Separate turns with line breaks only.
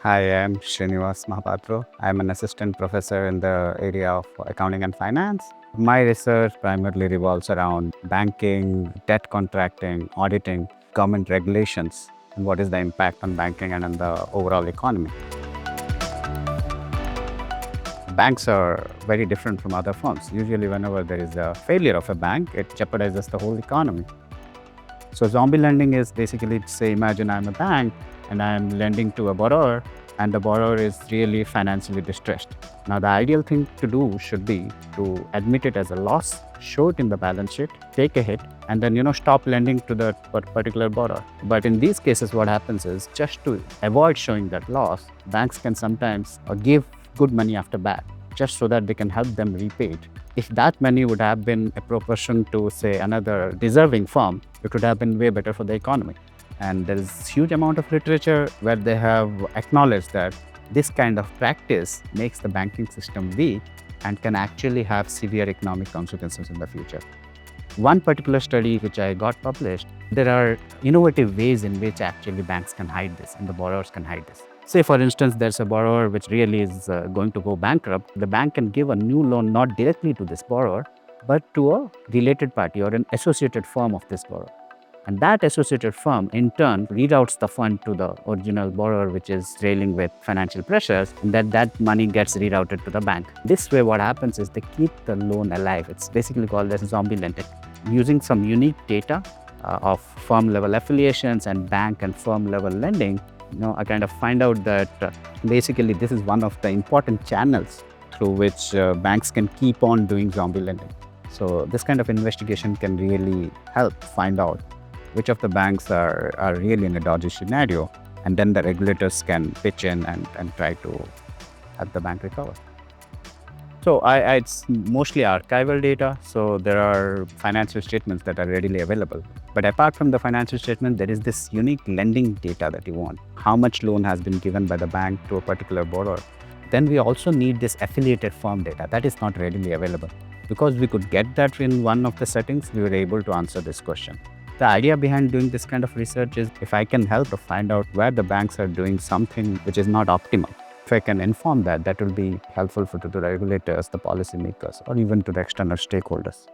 Hi, I'm Sriniwas Mahapatro. I'm an assistant professor in the area of accounting and finance. My research primarily revolves around banking, debt contracting, auditing, government regulations, and what is the impact on banking and on the overall economy. Banks are very different from other firms. Usually, whenever there is a failure of a bank, it jeopardizes the whole economy. So zombie lending is basically, say, imagine I'm a bank and I'm lending to a borrower and the borrower is really financially distressed. Now, the ideal thing to do should be to admit it as a loss, show it in the balance sheet, take a hit, and then, stop lending to the particular borrower. But in these cases, what happens is just to avoid showing that loss, banks can sometimes give good money after bad, just so that they can help them repay it. If that money would have been a proportion to, say, another deserving firm, it would have been way better for the economy. And there is huge amount of literature where they have acknowledged that this kind of practice makes the banking system weak and can actually have severe economic consequences in the future. One particular study which I got published, there are innovative ways in which actually banks can hide this and the borrowers can hide this. Say, for instance, there's a borrower which really is going to go bankrupt. The bank can give a new loan not directly to this borrower, but to a related party or an associated firm of this borrower. And that associated firm, in turn, reroutes the fund to the original borrower, which is dealing with financial pressures, and that money gets rerouted to the bank. This way, what happens is they keep the loan alive. It's basically called as zombie lending. Using some unique data of firm-level affiliations and bank and firm-level lending, I kind of find out that basically this is one of the important channels through which banks can keep on doing zombie lending. So this kind of investigation can really help find out which of the banks are really in a dodgy scenario, and then the regulators can pitch in and try to help the bank recover. So it's mostly archival data, so there are financial statements that are readily available. But apart from the financial statement, there is this unique lending data that you want. How much loan has been given by the bank to a particular borrower. Then we also need this affiliated firm data that is not readily available. Because we could get that in one of the settings, we were able to answer this question. The idea behind doing this kind of research is if I can help to find out where the banks are doing something which is not optimal. If I can inform that will be helpful to the regulators, the policymakers, or even to the external stakeholders.